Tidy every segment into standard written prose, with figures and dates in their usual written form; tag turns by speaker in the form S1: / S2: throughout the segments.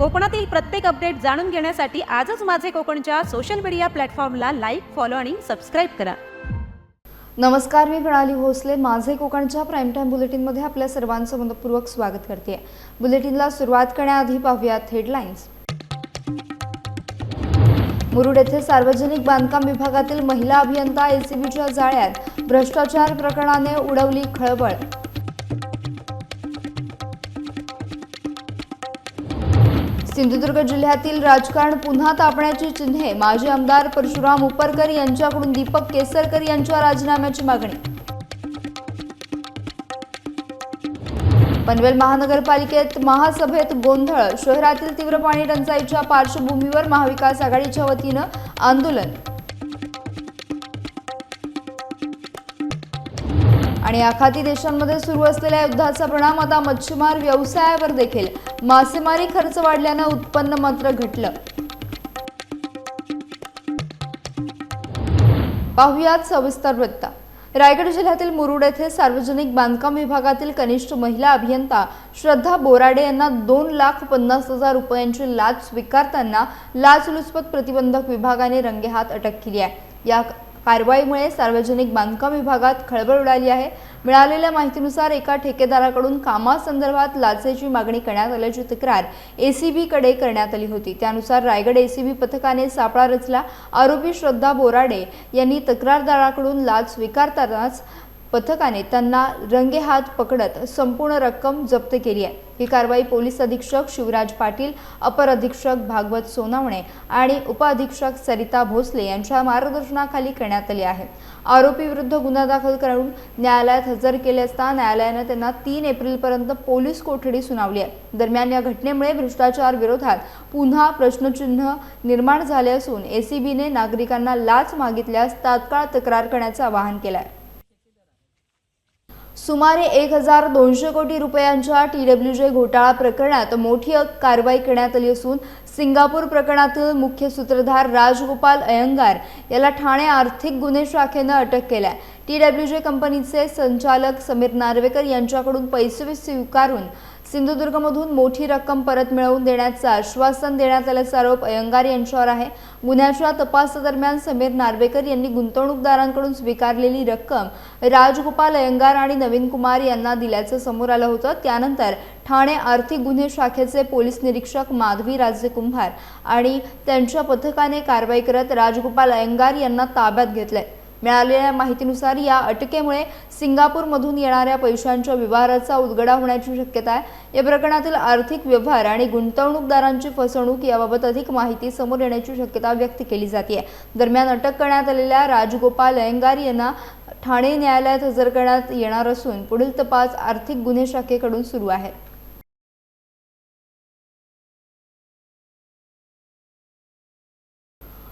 S1: कोकणातील प्रत्येक अपडेट जाणून घेण्यासाठी आजच माझे कोकणच्या सोशल मीडिया प्लॅटफॉर्मला लाईक, फॉलो आणि सबस्क्राईब करा।
S2: नमस्कार, मी प्रणाली भोसले माझे कोकणच्या प्राईम टाइम बुलेटिनमध्ये आपल्या सर्वांचं मनपूर्वक स्वागत करते। बुलेटिनला सुरुवात करण्याआधी पाहूयात हेडलाईन्स। मुरुड येथे सार्वजनिक बांधकाम विभागातील महिला अभियंता एसीबीच्या जाळ्यात, भ्रष्टाचार प्रकरणाने उडवली खळबळ। सिंधुदुर्ग जिल्ह्यातील राजकारण पुन्हा तापण्याची चिन्हे, माजी आमदार परशुराम उपरकर यांच्याकडून दीपक केसरकर यांच्या राजीनाम्याची मागणी। पनवेल महानगरपालिकेत महासभेत गोंधळ, शहरातील तीव्र पाणी टंचाईच्या पार्श्वभूमीवर महाविकास आघाडीच्या वतीनं आंदोलन। आणि आखाती देशांमध्ये सुरू असलेल्या युद्धाचा परिणाम आता मच्छीमार व्यवसायावर देखील, मासेमारी खर्च वाढल्यानं उत्पन्न मात्र घटलं। पाहुयात सविस्तर वृत्त। रायगड जिल्ह्यातील मुरुड येथे सार्वजनिक बांधकाम विभागातील कनिष्ठ महिला अभियंता श्रद्धा बोराडे यांना 2,50,000 रुपयांची लाच स्वीकारताना लाचलुचपत प्रतिबंधक विभागाने रंगेहात अटक केली आहे। या कारवाईमुळे सार्वजनिक बांधकाम विभागात खळबळ उडाली आहे। मिळालेल्या माहितीनुसार एका ठेकेदाराकडून कामासंदर्भात लाचेची मागणी करण्यात आल्याची तक्रार एसीबी कडे करण्यात आली होती। त्यानुसार रायगड एसीबी पथकाने सापळा रचला। आरोपी श्रद्धा बोराडे यांनी तक्रारदाराकडून लाच स्वीकारतानाच पथकाने त्यांना रंगेहात पकडत संपूर्ण रक्कम जप्त केली आहे। ही कारवाई पोलीस अधीक्षक शिवराज पाटील, अपर अधीक्षक भागवत सोनावणे आणि उपअधीक्षक सरिता भोसले यांच्या मार्गदर्शनाखाली करण्यात आली आहे। आरोपी विरुद्ध गुन्हा दाखल करून न्यायालयात हजर केले असता न्यायालयाने त्यांना 3 एप्रिलपर्यंत पोलीस कोठडी सुनावली आहे। दरम्यान या घटनेमुळे भ्रष्टाचार विरोधात पुन्हा प्रश्नचिन्ह निर्माण झाले असून एसीबीने नागरिकांना लाच मागितल्यास तात्काळ तक्रार करण्याचे आवाहन केले आहे। सुमारे 1,200 कोटी रुपयांच्या TWJ घोटाळा प्रकरणात मोठी कारवाई करण्यात आली असून सिंगापूर प्रकरणातील मुख्य सूत्रधार राजगोपाल अयंगार याला ठाणे आर्थिक गुन्हे शाखेने अटक केली आहे। TWJ कंपनीचे संचालक समीर नार्वेकर यांच्याकडून पैसे स्वीकारून सिंधुदुर्गमधून मोठी रक्कम परत मिळवून देण्याचं आश्वासन देण्यात आल्याचा आरोप अयंगार यांच्यावर आहे। गुन्ह्याच्या तपासादरम्यान समीर नार्वेकर यांनी गुंतवणूकदारांकडून स्वीकारलेली रक्कम राजगोपाल अयंगार आणि नवीन कुमार यांना दिल्याचं समोर आलं होतं। त्यानंतर ठाणे आर्थिक गुन्हे शाखेचे पोलीस निरीक्षक माधवी राजे कुंभार आणि त्यांच्या पथकाने कारवाई करत राजगोपाल अयंगार यांना ताब्यात घेतले। मिळालेल्या माहितीनुसार या अटकेमुळे सिंगापूरमधून येणाऱ्या पैशांच्या व्यवहाराचा उलगडा होण्याची शक्यता आहे। या प्रकरणातील आर्थिक व्यवहार आणि गुंतवणूकदारांची फसवणूक याबाबत अधिक माहिती समोर येण्याची शक्यता व्यक्त केली जाते। दरम्यान अटक करण्यात आलेल्या राजगोपाल अयंगार यांना ठाणे न्यायालयात हजर करण्यात येणार असून पुढील तपास आर्थिक गुन्हे शाखेकडून सुरू आहे।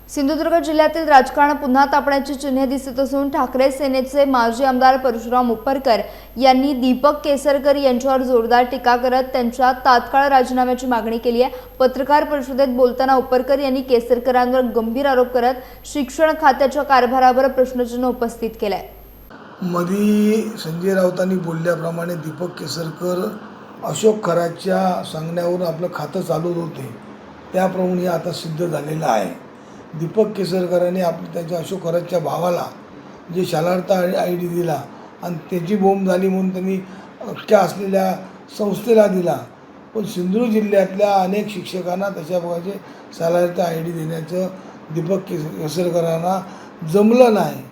S2: सिंधुदुर्ग जिल्ह्यातील राजकारण पुन्हा तापण्याची चिन्हे दिसत असून ठाकरे सेनेचे माजी आमदार परशुराम उपरकर यांनी दीपक केसरकर यांच्यावर जोरदार टीका करत त्यांच्या तात्काळ राजीनाम्याची मागणी केली आहे। पत्रकार परिषदेत बोलताना उपरकर यांनी केसरकरांवर गंभीर आरोप करत शिक्षण खात्याच्या कारभारावर प्रश्नचिन्ह उपस्थित केलंय।
S3: मधी संजय राऊतांनी बोलल्याप्रमाणे दीपक केसरकर अशोक खराच्या सांगण्यावरून आपलं खातं चालवत होते, त्याप्रमाणे आता सिद्ध झालेलं आहे। दीपक केसरकरांनी त्याच्या अशोक खराच्या भावाला जे शालार्थ ID दिला आणि त्याची बोंब झाली म्हणून त्यांनी अख्ख्या असलेल्या संस्थेला दिला, पण सिंधुदुर्ग जिल्ह्यातल्या अनेक शिक्षकांना तशा प्रकारचे शालार्थ ID देण्याचं दीपक केसरकरांना जमलं नाही।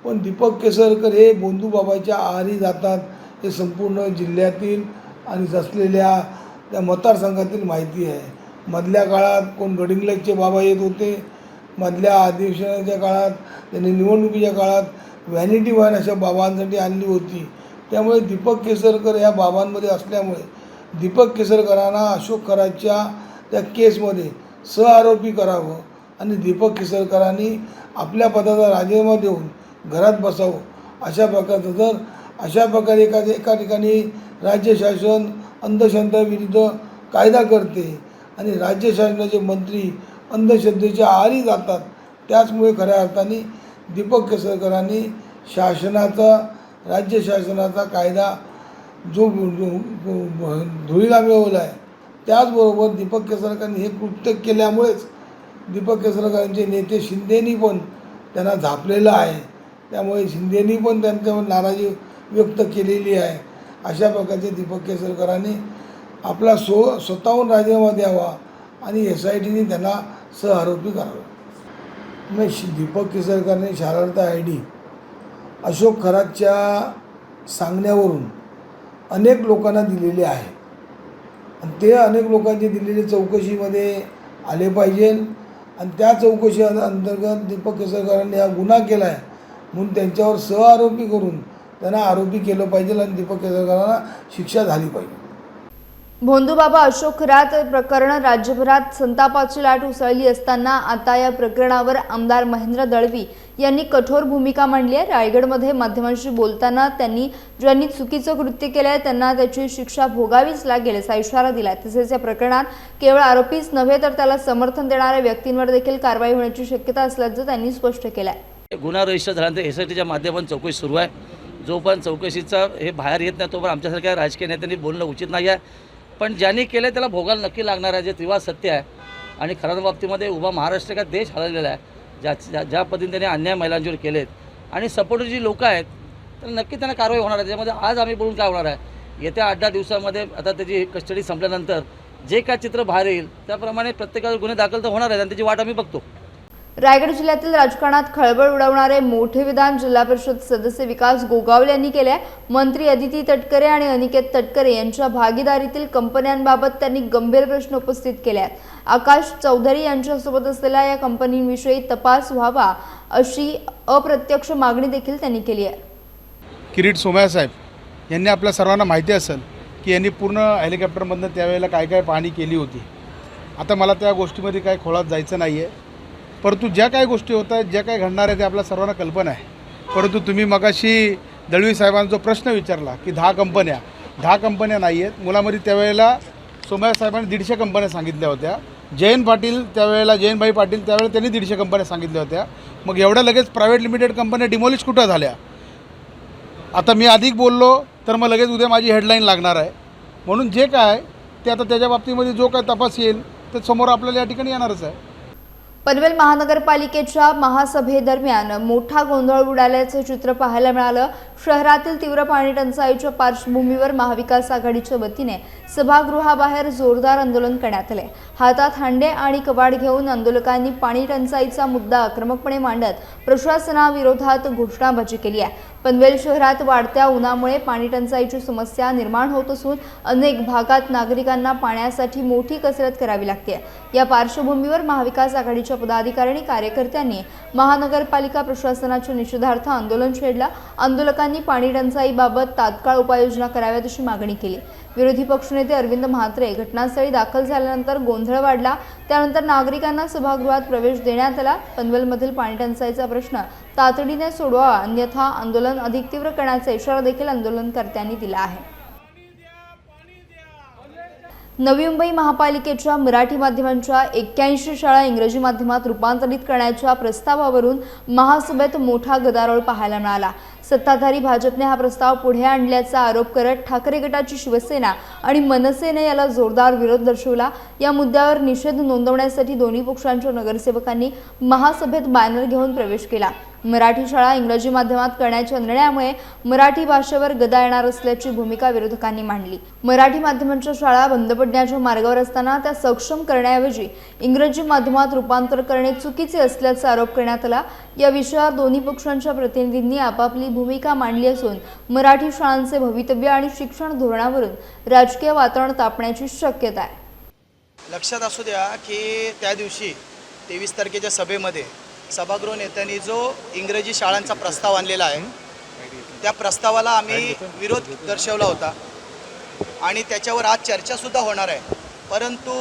S3: पण दीपक केसरकर हे बोंधूबाबाच्या आहारी जातात हे संपूर्ण जिल्ह्यातील आणि असलेल्या त्या मतदारसंघातील माहिती आहे। मधल्या काळात कोण गडिंग्लजचे बाबा येत होते, मधल्या अधिवेशनाच्या काळात त्यांनी निवडणुकीच्या काळात व्हॅनिटी व्हॅन अशा बाबांसाठी आणली होती। त्यामुळे दीपक केसरकर या बाबांमध्ये असल्यामुळे दीपक केसरकरांना अशोक खराच्या त्या केसमध्ये सहआरोपी करावं आणि दीपक केसरकरांनी आपल्या पदाचा राजीनामा देऊन घरात बसावं। अशा प्रकारे एका ठिकाणी राज्य शासन अंधश्रद्धेविरुद्ध कायदा करते आणि राज्य शासनाचे मंत्री अंधश्रद्धेच्या आहारी जातात। त्याचमुळे खऱ्या अर्थाने दीपक केसरकरांनी राज्य शासनाचा कायदा जो धुळीला मिळवला आहे त्याचबरोबर दीपक केसरकरांनी हे कृत्य केल्यामुळेच दीपक केसरकरांचे नेते शिंदेनी पण त्यांना झापलेलं आहे. त्यामुळे शिंदेनी पण त्यांच्यावर नाराजी व्यक्त केलेली आहे. अशा प्रकारचे दीपक केसरकरांनी आपला स्वतःहून राजीनामा द्यावा आणि SITने त्यांना सहआरोपी करावं. दीपक केसरकरने शारदा ID अशोक खरातच्या सांगण्यावरून अनेक लोकांना दिलेले आहे आणि ते अनेक लोकांचे दिलेले चौकशीमध्ये आले पाहिजे आणि त्या चौकशी अंतर्गत दीपक केसरकरांनी हा गुन्हा केला आहे म्हणून त्यांच्यावर सहआरोपी करून त्यांना आरोपी केलं पाहिजे आणि दीपक केसरकरांना शिक्षा झाली पाहिजे.
S2: भोंदूबाबा अशोक खरात प्रकरण राज्यभरात संतापाची लाट उसळली असताना आता या प्रकरणावर आमदार महेंद्र दळवी यांनी कठोर भूमिका मांडली आहे. रायगडमध्ये माध्यमांशी बोलताना त्यांनी ज्यांनी चुकीचं कृत्य केलं आहे त्यांना त्याची शिक्षा भोगावीच लागेल असा इशारा दिला. तसेच या प्रकरणात केवळ आरोपीच नव्हे तर त्याला समर्थन देणाऱ्या व्यक्तींवर देखील कारवाई होण्याची शक्यता असल्याचं त्यांनी स्पष्ट केलं आहे.
S4: गुन्हा रजिस्टर झाल्यानंतर SITच्या माध्यमातून चौकशी सुरू आहे. जोपर्यंत चौकशीचा हे बाहेर येत नाही तोपर्यंत आमच्यासारख्या राजकीय नेत्यांनी बोलणं उचित नाही आहे. पण ज्यांनी केलं त्याला भोगायला नक्की लागणार आहे. जे त्रिवाद सत्य आहे आणि खऱ्या बाबतीमध्ये उभा महाराष्ट्र का देश हलवलेला आहे. ज्या पद्धतीने त्यांनी अन्याय महिलांच्यावर केलेत आणि सपोर्टर जी लोक आहेत तर नक्की त्यांना कारवाई होणार आहे. त्याच्यामध्ये आज आम्ही बोलून काय होणार आहे, येत्या 8-10 दिवसामध्ये आता त्याची कस्टडी संपल्यानंतर जे काय चित्र बाहेर येईल त्याप्रमाणे प्रत्येकावर गुन्हे दाखल तर होणार आहेत आणि त्याची वाट आम्ही बघतो.
S2: रायगड जिल्ह्यातील राजकारणात खळबळ उडवणारे मोठे विधान जिल्हा परिषद सदस्य विकास गोगावले यांनी केले आहे. मंत्री अदिती तटकरे आणि अनिकेत तटकरे यांच्या भागीदारीतील कंपन्यांबाबत त्यांनी गंभीर प्रश्न उपस्थित केले आहेत. आकाश चौधरी यांच्यासोबत असलेल्या या कंपनीविषयी तपास व्हावा अशी अप्रत्यक्ष मागणी देखील त्यांनी केली आहे.
S5: किरीट सोमय्या साहेब यांनी आपल्या सर्वांना माहिती असेल की यांनी पूर्ण हेलिकॉप्टरमधनं त्यावेळेला काय काय पाहणी केली होती. आता मला त्या गोष्टीमध्ये काय खोलात जायचं नाही आहे, परंतु ज्या काही गोष्टी होत आहेत, ज्या काही घडणार आहे ते आपल्या सर्वांना कल्पना आहे. परंतु तुम्ही मगाशी दळवी साहेबांचा जो प्रश्न विचारला की 10 कंपन्या नाही आहेत. मुलामध्ये त्यावेळेला सोमय्या साहेबांनी 150 कंपन्या सांगितल्या होत्या. जयंत भाई पाटील त्यावेळेला त्यांनी 150 कंपन्या सांगितल्या होत्या. मग एवढ्या लगेच प्रायव्हेट लिमिटेड कंपन्या डिमॉलिश कुठं झाल्या? आता मी अधिक बोललो तर मग लगेच उद्या माझी हेडलाईन लागणार आहे. म्हणून जे काय ते आता त्याच्या बाबतीमध्ये जो काय तपास येईल ते समोर आपल्याला या ठिकाणी येणारच आहे.
S2: पनवेल महानगरपालिकेच्या महासभेदरम्यान मोठा गोंधळ उडाल्याचं चित्र पाहायला मिळालं. शहरातील तीव्र पाणी टंचाईच्या पार्श्वभूमीवर महाविकास आघाडीच्या वतीने सभागृहाबाहेर जोरदार आंदोलन करण्यात आले. हातात हांडे आणि कवाड घेऊन आंदोलकांनी पाणी टंचाईचा मुद्दा आक्रमकपणे मांडत प्रशासनाविरोधात घोषणाबाजी केली आहे. पनवेल शहरात वाढत्या उन्हामुळे पाणी टंचाईची समस्या निर्माण होत असून अनेक भागात नागरिकांना पाण्यासाठी मोठी कसरत करावी लागते. या पार्श्वभूमीवर महाविकास आघाडीच्या पदाधिकारी आणि कार्यकर्त्यांनी महानगरपालिका प्रशासनाच्या निषेधार्थ आंदोलन छेडलं. आंदोलकांनी पाणी टंचाईबाबत तात्काळ उपाययोजना कराव्यात अशी मागणी केली. विरोधी पक्षनेते अरविंद म्हात्रे घटनास्थळी दाखल झाल्यानंतर गोंधळ वाढला. त्यानंतर नागरिकांना सभागृहात प्रवेश देण्यात आला. पनवेलमधील पाणी टंचाईचा प्रश्न तातडीने सोडवावा, अन्यथा आंदोलन अधिक तीव्र करण्याचा इशारा देखील आंदोलनकर्त्यांनी दिला आहे. नवी मुंबई महापालिकेच्या मराठी माध्यमांच्या 81 शाळा इंग्रजी माध्यमात रूपांतरित करण्याच्या प्रस्तावावरून महासभेत मोठा गदारोळ पाहायला मिळाला. सत्ताधारी भाजपने हा प्रस्ताव पुढे आणल्याचा आरोप करत ठाकरे गटाची शिवसेना आणि मनसेने याला जोरदार विरोध दर्शवला. या मुद्द्यावर निषेध नोंदवण्यासाठी दोन्ही पक्षांच्या नगरसेवकांनी महासभेत बॅनर घेऊन प्रवेश केला. मराठी शाळा इंग्रजी माध्यमात करण्याच्या निर्णयामुळे मराठी भाषेवर गदा येणार असल्याची भूमिका विरोधकांनी मांडली. मराठी माध्यमांच्या शाळा बंद पडण्याच्या मार्गावर असताना त्या सक्षम करण्याऐवजी इंग्रजी माध्यमात रूपांतर करणे चुकीचे असल्याचा आरोप करण्यात आला. या विषयावर दोन्ही पक्षांच्या प्रतिनिधींनी आपापली भूमिका मांडली असून मराठी शाळांचे भवितव्य आणि शिक्षण धोरणावरून राजकीय वातावरण तापण्याची शक्यता आहे.
S6: लक्षात असू द्या की त्या दिवशी 23 तारखेच्या सभेमध्ये सभागृह नेत्यांनी जो इंग्रजी शाळांचा प्रस्ताव आणलेला आहे त्या प्रस्तावाला आम्ही विरोध दर्शवला होता आणि त्याच्यावर आज चर्चासुद्धा होणार आहे. परंतु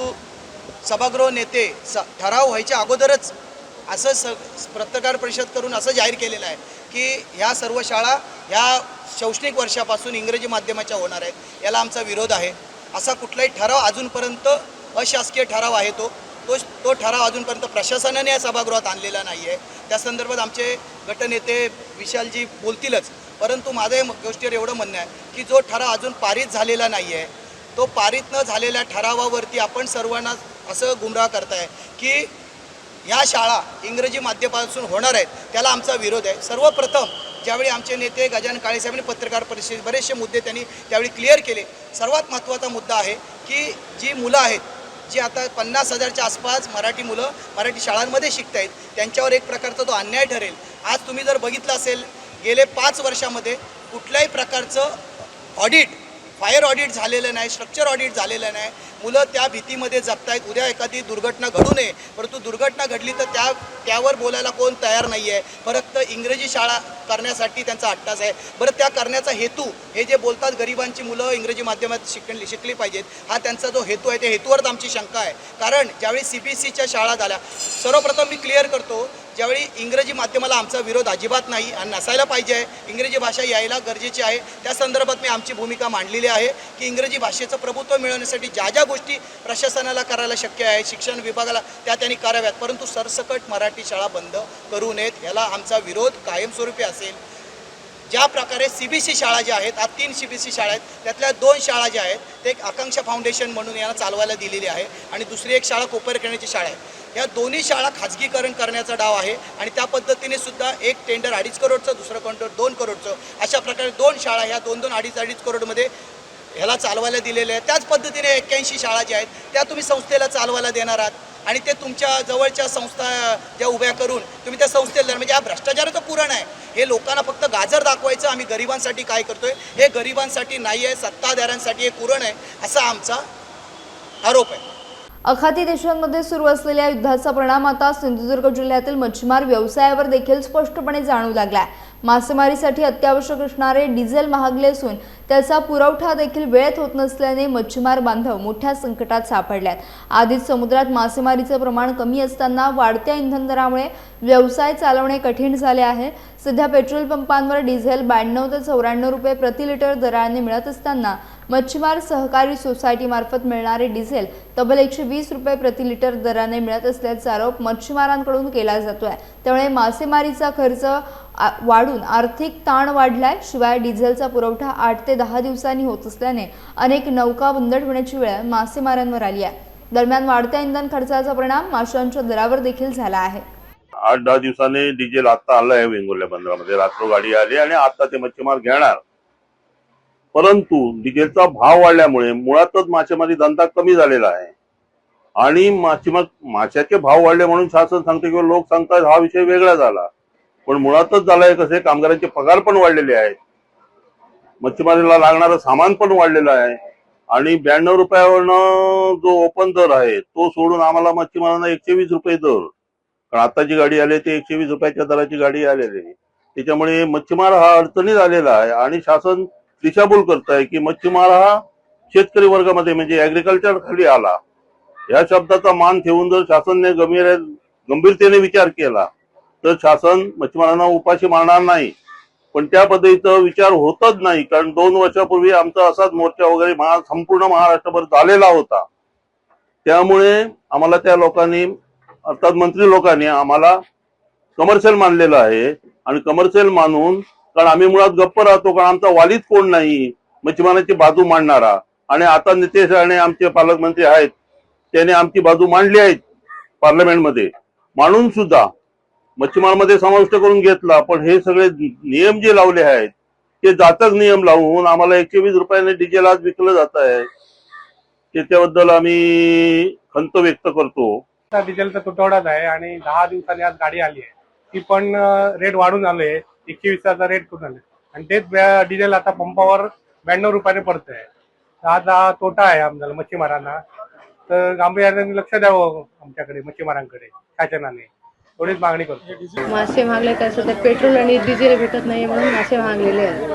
S6: सभागृह नेते ठराव व्हायच्या अगोदरच असं पत्रकार परिषद करून असं जाहीर केलेलं आहे की ह्या सर्व शाळा ह्या शैक्षणिक वर्षापासून इंग्रजी माध्यमाच्या होणार आहेत. याला आमचा विरोध आहे. असा कुठलाही ठराव अजूनपर्यंत अशासकीय ठराव आहे तो ठराव अजूनपर्यंत प्रशासनाने या सभागृहात आणलेला नाही आहे. त्या संदर्भात आमचे गटनेते विशालजी बोलतीलच. परंतु माझं या गोष्टीवर एवढं म्हणणं आहे की जो ठराव अजून पारित झालेला नाही आहे तो पारित न झालेल्या ठरावावरती आपण सर्वांना असं गुमराह करताय की ह्या शाळा इंग्रजी माध्यमापासून होणार आहेत, त्याला आमचा विरोध आहे. सर्वप्रथम ज्यावेळी आमचे नेते गजानन काळेसाहेबांनी पत्रकार परिषदेत बरेचसे मुद्दे त्यांनी त्यावेळी क्लिअर केले. सर्वात महत्त्वाचा मुद्दा आहे की जी मुलं आहेत, जी आता 50,000च्या आसपास मराठी मुलं मराठी शाळांमध्ये शिकत आहेत, त्यांच्यावर एक प्रकारचा तो अन्याय ठरेल. आज तुम्ही जर बघितलं असेल, गेले 5 वर्षामध्ये कुठल्याही प्रकारचं ऑडिट, फायर ऑडिट झालेलं नाही, स्ट्रक्चर ऑडिट झालेलं नाही. मुलं त्या भीतीमध्ये जगतायत, उद्या एखादी दुर्घटना घडू नये, परंतु दुर्घटना घडली तर त्यावर बोलायला कोण तयार नाही आहे. फक्त इंग्रजी शाळा करण्यासाठी त्यांचा अट्टास आहे. बरं, त्या करण्याचा हेतू, हे जे बोलतात गरिबांची मुलं इंग्रजी माध्यमात शिकली पाहिजेत, हा त्यांचा जो हेतू आहे, त्या हेतूवरच आमची शंका आहे. कारण ज्यावेळी CBSEच्या शाळा झाल्या, सर्वप्रथम मी क्लिअर करतो, ज्यावेळी इंग्रजी माध्यमाला आमचा विरोध अजिबात नाही आणि नसायला पाहिजे आहे, इंग्रजी भाषा यायला गरजेची आहे. त्या संदर्भात मी आमची भूमिका मांडलेली आहे की इंग्रजी भाषेचं प्रभुत्व मिळवण्यासाठी ज्या ज्या गोष्टी प्रशासनाला करायला शक्य आहे, शिक्षण विभागाला त्या कराव्यात, परंतु सरसकट मराठी शाळा बंद करू नयेत, याला आमचा विरोध कायमस्वरूपी असेल. ज्या प्रकारे CBSE शाळा ज्या आहेत, आज 3 CBSE शाळा आहेत, त्यातल्या 2 शाळा ज्या आहेत ते एक आकांक्षा फाउंडेशन म्हणून यांना चालवायला दिलेली आहे आणि दुसरी एक शाळा कोपरखेड्याची शाळा आहे. या दोन्ही शाळा खाजगीकरण करण्याचा डाव आहे आणि त्या पद्धतीने सुद्धा एक टेंडर 2.5 करोडचं, दुसरं टेंडर 2 करोडचं, अशा प्रकारे 2 शाळा ह्या 2-2, 2.5 करोडमध्ये ह्याला चालवायला दिलेले आहे. त्याच पद्धतीने 81 शाळा ज्या आहेत त्या तुम्ही संस्थेला चालवायला देणार आहात आणि ते तुमच्या जवळच्या संस्था ज्या उभ्या करून तुम्ही त्या संस्थेला देणार. म्हणजे हा भ्रष्टाचाराचं पुराण आहे. हे लोकांना फक्त गाजर दाखवायचं, आम्ही गरिबांसाठी काय करतोय, हे गरिबांसाठी नाही आहे, सत्ताधाऱ्यांसाठी हे पुरण आहे, असा आमचा आरोप आहे.
S2: आखाती देशांमध्ये सुरू असलेल्या युद्धाचा परिणाम आता सिंधुदुर्ग जिल्ह्यातील मच्छीमार व्यवसायावर देखील स्पष्टपणे जाणवू लागलाय. मासेमारीसाठी अत्यावश्यक असणारे डिझेल महागले असून त्याचा पुरवठा देखील वेळेत होत नसल्याने मच्छीमार बांधव मोठ्या संकटात सापडल्यात. आधीच समुद्रात मासेमारीचं प्रमाण कमी असताना वाढत्या इंधन दरामुळे व्यवसाय चालवणे कठीण झाले आहे. सध्या पेट्रोल पंपांवर डिझेल 92 ते 94 रुपये प्रति लिटर दराने मिळत असताना मच्छीमार सहकारी सोसायटीमार्फत मिळणारे डिझेल तब्बल 120 रुपये प्रति लिटर दराने मिळत असल्याचा आरोप मच्छीमारांकडून केला जातोय. त्यामुळे मासेमारीचा खर्च वाढून आर्थिक ताण वाढलाय. शिवाय डिझेलचा पुरवठा 8 ते 10 दिवसांनी होत असल्याने अनेक नौका बंद ठेवण्याची वेळ मासेमारांवर आली आहे. दरम्यान वाढत्या इंधन खर्चाचा परिणाम माशांच्या दरावर देखील झाला आहे.
S7: 8-10 दिवसांनी डिझेल आता आलं आहे वेंगुर्ल्या बंदरामध्ये, रात्र गाडी आली आणि आता ते मच्छीमार घेणार. परंतु डिझेलचा भाव वाढल्यामुळे मुळातच मासेमारी धंदा कमी झालेला आहे आणि माशाचे भाव वाढले म्हणून शासन सांगते किंवा लोक सांगतात, हा विषय वेगळा झाला. पण मुळातच झालाय कसे, कामगारांचे पगार पण वाढलेले आहेत, मच्छीमारीला लागणारं सामान पण वाढलेलं आहे आणि 92 रुपयावरनं जो ओपन दर आहे तो सोडून आम्हाला मच्छीमारांना 120 रुपये दर, कारण आता जी गाडी आली ते 120 रुपयाच्या दराची गाडी आलेली आहे. त्याच्यामुळे मच्छीमार हा अडचणीत आलेला आहे आणि शासन दिशाभूल करत आहे की मच्छीमार हा शेतकरी वर्गामध्ये म्हणजे ऍग्रिकल्चर खाली आला. या शब्दाचा मान ठेवून जर शासनाने गंभीरतेने विचार केला तर शासन मच्छीमारांना उपाशी मारणार नाही. पण त्या पद्धतीचा विचार होतच नाही, कारण 2 वर्षापूर्वी आमचा असाच मोर्चा वगैरे संपूर्ण महाराष्ट्रभर झालेला होता. त्यामुळे आम्हाला त्या लोकांनी, अर्थात मंत्री लोकांनी आम्हाला कमर्शियल मानलेलं आहे आणि कमर्शियल मानून, कारण आम्ही मुळात गप्प राहतो, कारण आमचा वालीच कोण नाही मच्छीमारांची बाजू मांडणारा. आणि आता नितेश राणे आमचे पालकमंत्री आहेत, त्याने आमची बाजू मांडली आहे पार्लमेंटमध्ये, मांडून सुद्धा मच्छीमारमध्ये समाविष्ट करून घेतला. पण हे सगळे नियम जे लावले आहेत ते जातक नियम लावून आम्हाला 120 रुपयाने डिझेल आज विकलं जात आहे. त्याच्याबद्दल आम्ही खंत व्यक्त करतो.
S8: डिझेलचा तुटवडाच आहे आणि 10 दिवसांनी आज गाडी आली आहे, ती पण रेट वाढून आले, 120चा रेट करून आले आणि तेच डिझेल आता पंपावर 92 रुपयाने पडतंय. हा तोटा आहे आम्हाला मच्छीमारांना. तर गांभीर्याने लक्ष द्यावं आमच्याकडे, मच्छीमारांकडे शासनाने, थोडीच मागणी करतो.
S9: मासे महागले काय सध्या पेट्रोल आणि डिझेल भेटत नाही म्हणून मासे महागलेले आहेत.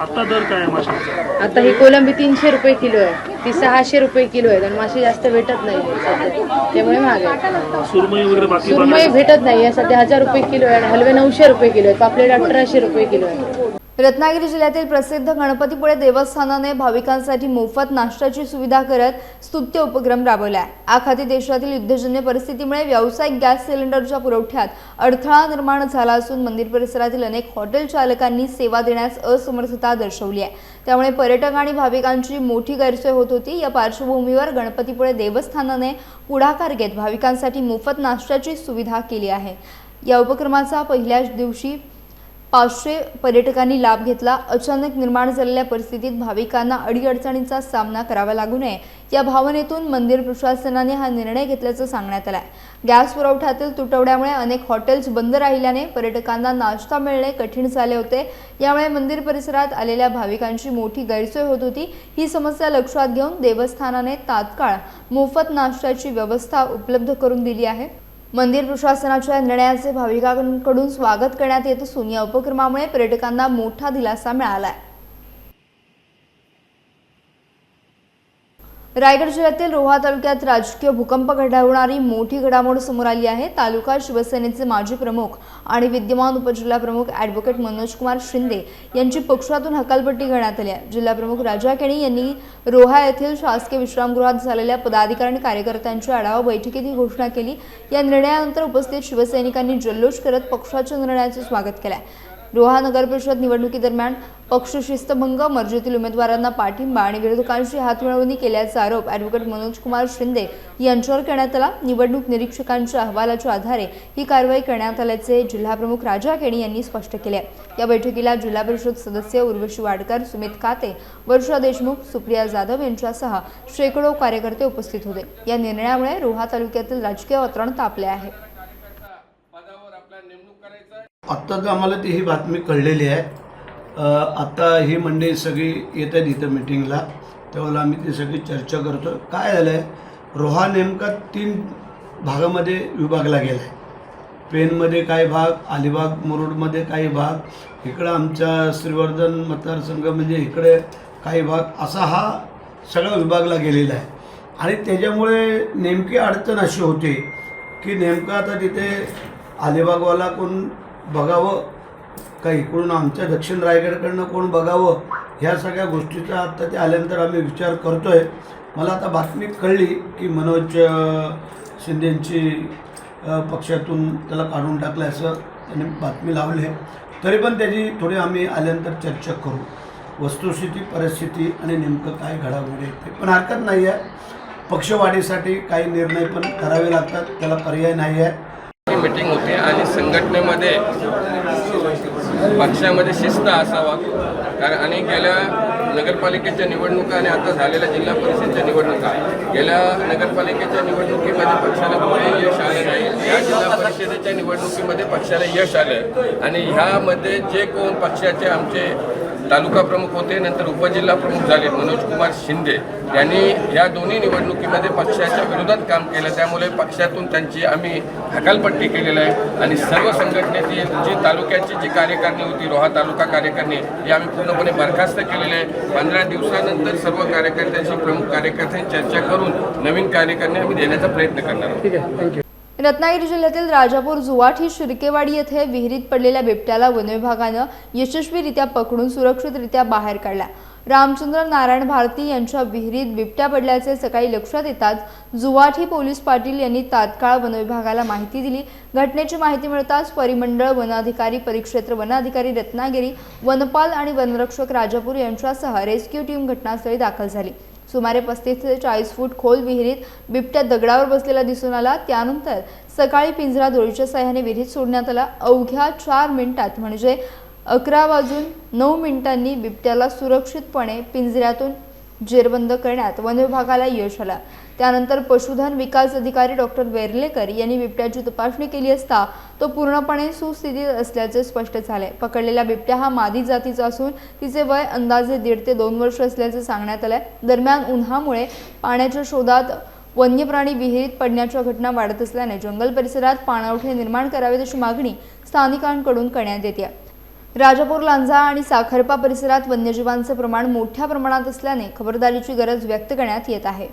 S5: आता दर काय आहे माशांचा?
S9: आता ही कोलंबी 300 रुपये किलो आहे, ती 600 रुपये किलो आहे आणि मासे जास्त भेटत नाही सध्या, त्यामुळे महाग आहे.
S5: सुरमई वगैरे बाकी
S9: सुरमई भेटत नाही, सध्या 1000 रुपये किलो आहे, हलवे 900 रुपये किलो आहे, पापलेट 1800 रुपये किलो आहे.
S2: रत्नागिरी जिल्ह्यातील प्रसिद्ध गणपतीपुळे देवस्थानाने भाविकांसाठी मोफत नाश्त्याची सुविधा करत स्तुत्य उपक्रम राबवला आहे। आखाती देशातील युद्धजन्य परिस्थितीमुळे व्यावसायिक गॅस सिलेंडरच्या पुरवठ्यात अडथळा निर्माण झाला असून मंदिर परिसरातील अनेक हॉटेल चालकांनी सेवा देण्यास असमर्थता दर्शवली आहे। त्यामुळे पर्यटक आणि भाविकांची मोठी गैरसोय होत होती। या पार्श्वभूमीवर गणपतीपुळे देवस्थानाने पुढाकार घेत भाविकांसाठी मोफत नाश्त्याची सुविधा केली आहे। या उपक्रमाचा पहिल्याच दिवशी 500 पर्यटकांनी लाभ घेतला। अचानक निर्माण झालेल्या परिस्थितीत भाविकांना अडीअडचणींचा सामना करावा लागू नये या भावनेतून मंदिर प्रशासनाने हा निर्णय घेतल्याचं सांगण्यात आलं आहे। गॅस पुरवठ्यातील तुटवड्यामुळे अनेक हॉटेल्स बंद राहिल्याने पर्यटकांना नाश्ता मिळणे कठीण झाले होते। यामुळे मंदिर परिसरात आलेल्या भाविकांची मोठी गैरसोय होत होती। ही समस्या लक्षात घेऊन देवस्थानाने तात्काळ मोफत नाश्त्याची व्यवस्था उपलब्ध करून दिली आहे। मंदिर प्रशासनाच्या निर्णयाचे भाविकांकडून स्वागत करण्यात येत असून या उपक्रमामुळे पर्यटकांना मोठा दिलासा मिळाला आहे। रायगड जिल्ह्यातील रोहा तालुक्यात राजकीय भूकंप घडवणारी मोठी घडामोड समोर आली आहे। तालुका शिवसेनेचे माजी प्रमुख आणि विद्यमान उपजिल्हा प्रमुख ॲडव्होकेट मनोज कुमार शिंदे यांची पक्षातून हकालपट्टी करण्यात आली आहे। जिल्हा प्रमुख राजा केणी यांनी रोहा येथील शासकीय विश्रामगृहात झालेल्या पदाधिकारी आणि कार्यकर्त्यांच्या आढावा बैठकीत ही घोषणा केली। या निर्णयानंतर उपस्थित शिवसैनिकांनी जल्लोष करत पक्षाच्या निर्णयाचे स्वागत केले। रोहा नगर परिषद निवडणुकीदरम्यान पक्ष शिस्तभंग, मर्जीतील उमेदवारांना पाठिंबा आणि विरोधकांशी हातमिळवणी केल्याचा आरोप ॲडव्होकेट मनोज कुमार शिंदे यांच्यावर करण्यात आला। निवडणूक निरीक्षकांच्या अहवालाच्या आधारे ही कारवाई करण्यात आल्याचे जिल्हाप्रमुख राजा केणी यांनी स्पष्ट केले। या बैठकीला जिल्हा परिषद सदस्य उर्वशी वाडकर, सुमित काते, वर्षा देशमुख, सुप्रिया जाधव यांच्यासह शेकडो कार्यकर्ते उपस्थित होते। या निर्णयामुळे रोहा तालुक्यातील राजकीय वातावरण तापले आहे।
S10: आत्ता तर आम्हाला ती ही बातमी कळलेली आहे। आत्ता ही मंडळी सगळी येत आहेत इथं मिटिंगला, तेव्हा आम्ही ती सगळी चर्चा करतो। काय झालं आहे, रोहा नेमका 3 भागामध्ये विभागला गेला आहे। पेनमध्ये काही भाग, अलिबाग मुरुडमध्ये काही भाग, इकडं आमच्या श्रीवर्धन मतदारसंघ म्हणजे इकडे काही भाग, असा हा सगळा विभागला गेलेला आहे। आणि त्याच्यामुळे नेमकी अडचण अशी होती की नेमकं आता तिथे अलिबागवाला कोण बघावं, का इकडून आमच्या दक्षिण रायगडकडनं कोण बघावं, ह्या सगळ्या गोष्टीचा आत्ता ते आल्यानंतर आम्ही विचार करतो आहे। मला आता बातमी कळली की मनोज शिंदेंची पक्षातून त्याला काढून टाकलं असं त्यांनी बातमी लावली आहे। तरी पण त्याची थोडी आम्ही आल्यानंतर चर्चा करू, वस्तुस्थिती, परिस्थिती आणि नेमकं काय घडामोडी आहे ते। पण हरकत नाही आहे, पक्षवाढीसाठी काही निर्णय पण करावे लागतात, त्याला पर्याय नाही आहे।
S11: मीटिंग होती आणि संघटनेमध्ये पक्षामध्ये शिस्त असावा, कारण आणि गेल्या नगरपालिकेच्या निवडणुका आणि आता झालेल्या जिल्हा परिषदेच्या निवडणुका, गेल्या नगरपालिकेच्या निवडणुकीमध्ये पक्षाला कुठेही यश आलं नाही, या जिल्हा परिषदेच्या निवडणुकीमध्ये पक्षाला यश आलं। आणि ह्यामध्ये जे कोण पक्षाचे आमचे तालुका प्रमुख होते, नंतर उपजिल्हा प्रमुख झाले मनोज कुमार शिंदे यांनी या दोन्ही निवडणुकीमध्ये पक्षाच्या विरोधात काम केलं। त्यामुळे पक्षातून त्यांची आम्ही हकालपट्टी केलेली आहे आणि सर्व संघटनेची जी तालुक्याची जी कार्यकारिणी होती, रोहा तालुका कार्यकारिणी, ही आम्ही पूर्णपणे बरखास्त केलेली आहे। 15 दिवसानंतर सर्व कार्यकर्त्यांशी, प्रमुख कार्यकर्त्यांशी चर्चा करून नवीन कार्यकारिणी आम्ही देण्याचा प्रयत्न करणार आहोत। ठीक आहे, थँक्यू।
S2: रत्नागिरी जिल्ह्यातील राजापूर जुवाठी शिर्केवाडी येथे विहिरीत पडलेल्या बिबट्याला वनविभागानं यशस्वीरित्या पकडून सुरक्षितरित्या बाहेर काढला। रामचंद्र नारायण भारती यांच्या विहिरीत बिबट्या पडल्याचे सकाळी लक्षात येताच जुवाठी पोलीस पाटील यांनी तात्काळ वनविभागाला माहिती दिली। घटनेची माहिती मिळताच परिमंडळ वनाधिकारी, परिक्षेत्र वनाधिकारी रत्नागिरी, वनपाल आणि वनरक्षक राजापूर यांच्यासह रेस्क्यू टीम घटनास्थळी दाखल झाली। सुमारे 35 ते 40 फूट खोल विहिरीत बिबट्या दगडावर बसलेला दिसून आला। त्यानंतर सकाळी पिंजरा दोरीच्या साहाय्याने विहिरीत सोडण्यात आला। अवघ्या 4 मिनिटात म्हणजे 11:09 बिबट्याला सुरक्षितपणे पिंजऱ्यातून जेरबंद करण्यात वनविभागाला यश आलं। त्यानंतर पशुधन विकास अधिकारी डॉक्टर वेर्लेकर यांनी बिबट्याची तपासणी केली असता तो पूर्णपणे सुस्थितीत असल्याचे स्पष्ट झाले। पकडलेला बिबट्या हा मादी जातीचा असून तिचे वय अंदाजे 1.5 ते 2 वर्ष असल्याचे सांगण्यात आले। दरम्यान उन्हामुळे पाण्याच्या शोधात वन्यप्राणी विहिरीत पडण्याच्या घटना वाढत असल्याने जंगल परिसरात पाणवठे निर्माण करावेत अशी मागणी स्थानिकांकडून करण्यात येते। राजापूर, लांजा आणि साखरपा परिसरात वन्यजीवांचे प्रमाण मोठ्या प्रमाणात असल्याने खबरदारीची गरज व्यक्त करण्यात येत आहे।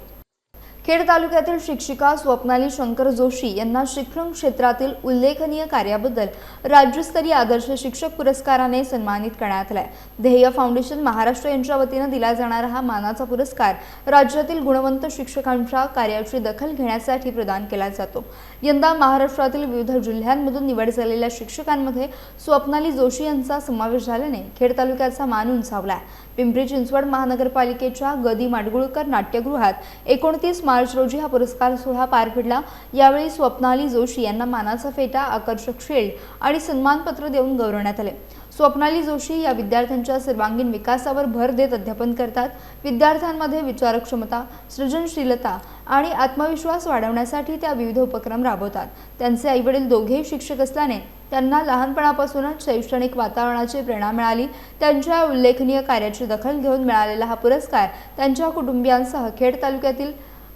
S2: खेड तालुक्यातील शिक्षिका स्वप्नाली शंकर जोशी यांना शिक्षण क्षेत्रातील उल्लेखनीय कार्याबद्दल राज्यस्तरीय आदर्श शिक्षक पुरस्काराने सन्मानित करण्यात आले. ध्येय फाउंडेशन महाराष्ट्र यांच्या वतीने दिला जाणारा हा मानाचा पुरस्कार राज्यातील गुणवंत शिक्षकांच्या कार्याची दखल घेण्यासाठी प्रदान केला जातो. यंदा महाराष्ट्रातील विविध जिल्ह्यांमधून निवड झालेल्या शिक्षकांमध्ये स्वप्नाली जोशी यांचा समावेश झाल्याने खेड तालुक्याचा मान उंचावला. पिंपरी चिंचवड महानगरपालिकेच्या गदी माडगुळकर नाट्यगृहात 29 मार्च रोजी हा पुरस्कार सोहळा पार पडला. यावेळी स्वप्नाली जोशी यांना मानाचा फेटा, आकर्षक शील्ड आणि सन्मानपत्र देऊन गौरवण्यात आले. स्वप्नाली जोशी या विद्यार्थ्यांच्या सर्वांगीण विकासावर भर देत अध्यापन करतात. विद्यार्थ्यांमध्ये विचारक्षमता, सृजनशीलता आणि आत्मविश्वास वाढवण्यासाठी त्या विविध उपक्रम राबवतात. त्यांचे आईवडील दोघेही शिक्षक असल्याने त्यांना लहानपणापासूनच शैक्षणिक वातावरणाची प्रेरणा मिळाली. त्यांच्या उल्लेखनीय कार्याची दखल घेऊन मिळालेला हा पुरस्कार त्यांच्या कुटुंबियांसह खेड तालुक्यातील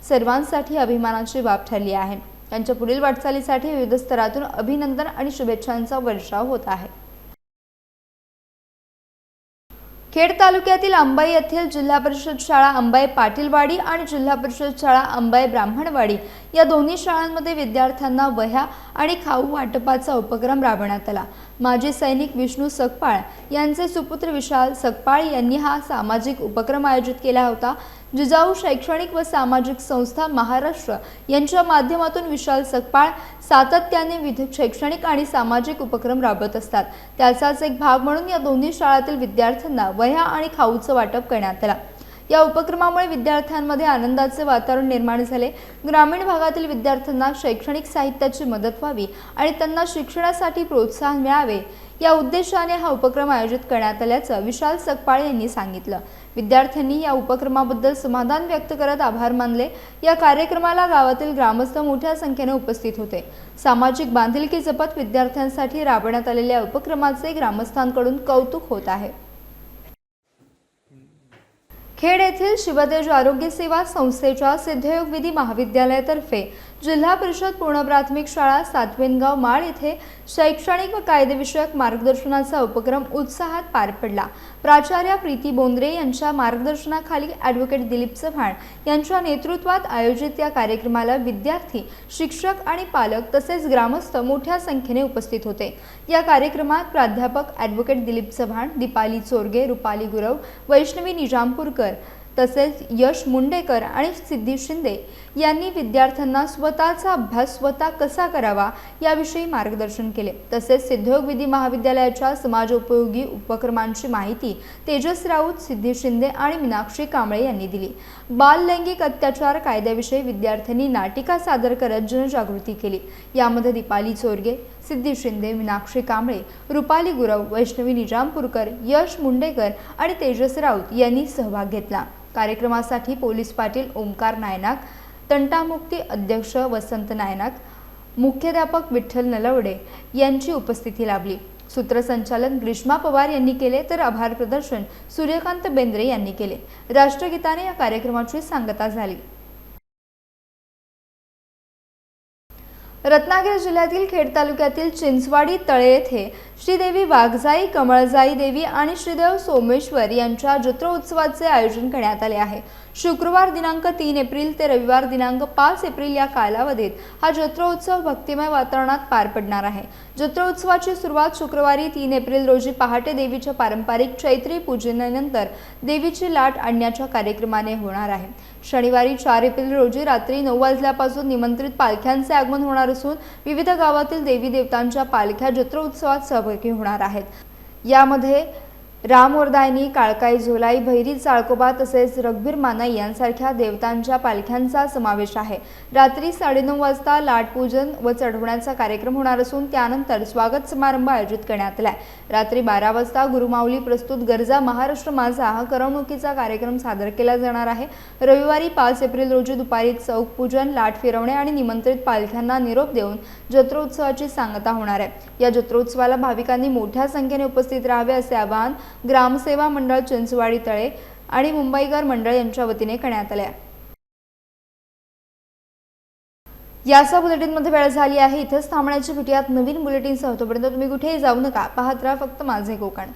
S2: सर्वांसाठी अभिमानाची बाब ठरली आहे. त्यांच्या पुढील वाटचालीसाठी विविध स्तरातून अभिनंदन आणि शुभेच्छांचा वर्षाव होत आहे. खेड तालुक्यातील अंबाई येथील जिल्हा परिषद शाळा अंबाई पाटीलवाडी आणि जिल्हा परिषद शाळा अंबाई ब्राह्मणवाडी या दोन्ही शाळांमध्ये विद्यार्थ्यांना वह्या आणि खाऊ वाटपाचा उपक्रम राबवण्यात आला. माजी सैनिक विष्णू सकपाळ यांचे सुपुत्र विशाल सकपाळ यांनी हा सामाजिक उपक्रम आयोजित केला होता. जिजाऊ शैक्षणिक व सामाजिक संस्था महाराष्ट्र यांच्या माध्यमातून विशाल सकपाळ सातत्याने विविध शैक्षणिक आणि सामाजिक उपक्रम राबवत असतात. त्याचाच एक भाग म्हणून या दोन्ही शाळांतील विद्यार्थ्यांना वह्या आणि खाऊचं वाटप करण्यात आलं. या उपक्रमामुळे विद्यार्थ्यांमध्ये आनंदाचे वातावरण निर्माण झाले. ग्रामीण भागातील विद्यार्थ्यांना शैक्षणिक साहित्याची मदत व्हावी आणि त्यांना शिक्षणासाठी प्रोत्साहन मिळावे या उद्देशाने हा उपक्रम आयोजित करण्यात आल्याचं विशाल सकपाळ यांनी सांगितलं. विद्यार्थ्यांनी या उपक्रमाबद्दल समाधान व्यक्त करत आभार मानले. या कार्यक्रमाला गावातील ग्रामस्थ मोठ्या संख्येने उपस्थित होते. सामाजिक बांधिलकी जपत विद्यार्थ्यांसाठी राबवण्यात आलेल्या उपक्रमाचे ग्रामस्थांकडून कौतुक होत आहे. खेड येथील शिवतेज आरोग्य सेवा संस्थेच्या सिद्धयोग विधी महाविद्यालयातर्फे जिल्हा परिषद पूर्ण प्राथमिक शाळा सातवेनगाव माळ येथे शैक्षणिक व कायदेविषयक मार्गदर्शनाचा उपक्रम उत्साहात पार पडला. प्राचार्य प्रीती बोंद्रे यांच्या मार्गदर्शनाखाली ॲडव्होकेट दिलीप चव्हाण यांच्या नेतृत्वात आयोजित या कार्यक्रमाला विद्यार्थी, शिक्षक आणि पालक तसेच ग्रामस्थ मोठ्या संख्येने उपस्थित होते. या कार्यक्रमात प्राध्यापक ॲडव्होकेट दिलीप चव्हाण, दीपाली चोरगे, रुपाली गुरव, वैष्णवी निजामपूरकर तसेच यश मुंडेकर आणि सिद्धी शिंदे यांनी विद्यार्थ्यांना स्वतःचा अभ्यास स्वतः कसा करावा याविषयी मार्गदर्शन केले. तसेच सिद्धयोग विधी महाविद्यालयाच्या समाजोपयोगी उपक्रमांची माहिती तेजस राऊत, सिद्धी शिंदे आणि मीनाक्षी कांबळे यांनी दिली. बाल लैंगिक अत्याचार कायद्याविषयी विद्यार्थ्यांनी नाटिका सादर करत जनजागृती केली. यामध्ये दीपाली चोरगे, सिद्धी शिंदे, मीनाक्षी कांबळे, रुपाली गुरव, वैष्णवी निजामपूरकर, यश मुंडेकर आणि तेजस राऊत यांनी सहभाग घेतला. कार्यक्रमासाठी पोलीस पाटील ओमकार नायनाक, तंटामुक्ती अध्यक्ष वसंत नायनाक, मुख्याध्यापक विठ्ठल नलवडे यांची उपस्थिती लाभली. सूत्रसंचालन ग्रीष्मा पवार यांनी केले तर आभार प्रदर्शन सूर्यकांत बेंद्रे यांनी केले. राष्ट्रगीताने या कार्यक्रमाची सांगता झाली. रत्नागिरी जिल्ह्यातील खेड तालुक्यातील चिंचवाडी तळे येथे श्रीदेवी वाघजाई, कमळजाई देवी आणि श्रीदेव सोमेश्वर यांच्या जत्रोत्सवाचे आयोजन करण्यात आले आहे. शुक्रवार दिनांक 3 एप्रिल ते रविवार दिनांक 5 एप्रिल या कालावधीत हा जत्रोत्सव भक्तिमय वातावरणात पार पडणार आहे. जत्रोत्सवाची सुरुवात शुक्रवारी 3 एप्रिल रोजी पहाटे देवीच्या पारंपरिक चैत्री पूजनानंतर देवीची लाट आणण्याच्या कार्यक्रमाने होणार आहे. शनिवारी 4 एप्रिल रोजी रात्री 9 वाजल्यापासून निमंत्रित पालख्यांचे आगमन होणार असून विविध गावातील देवी देवतांच्या पालख्या जत्रोत्सवात सहभागी होणार आहेत. यामध्ये रामवरदायनी, काळकाई झोलाई, भैरी चाळकोबा तसेच रघुवीर मानाई यांसारख्या देवतांच्या पालख्यांचा समावेश आहे. रात्री 9:30 वाजता लाटपूजन व चढवण्याचा कार्यक्रम होणार असून त्यानंतर स्वागत समारंभ आयोजित करण्यात आला आहे. रात्री 12 वाजता गुरुमाऊली प्रस्तुत गरजा महाराष्ट्र माझा हा करमणुकीचा कार्यक्रम सादर केला जाणार आहे. रविवारी 5 एप्रिल रोजी दुपारी चौक पूजन, लाट फिरवणे आणि निमंत्रित पालख्यांना निरोप देऊन जत्रोत्सवाची सांगता होणार आहे. या जत्रोत्सवाला भाविकांनी मोठ्या संख्येने उपस्थित राहावे असे आवाहन ग्रामसेवा मंडळ चिंचवाडी तळे आणि मुंबईकर मंडळ यांच्या वतीने करण्यात आले. याचा बुलेटिनमध्ये वेळ झाली आहे. इथेच थांबण्याची भेटूयात नवीन बुलेटिनसह. तोपर्यंत तुम्ही कुठेही जाऊ नका. पाहत राहा फक्त माझे कोकण.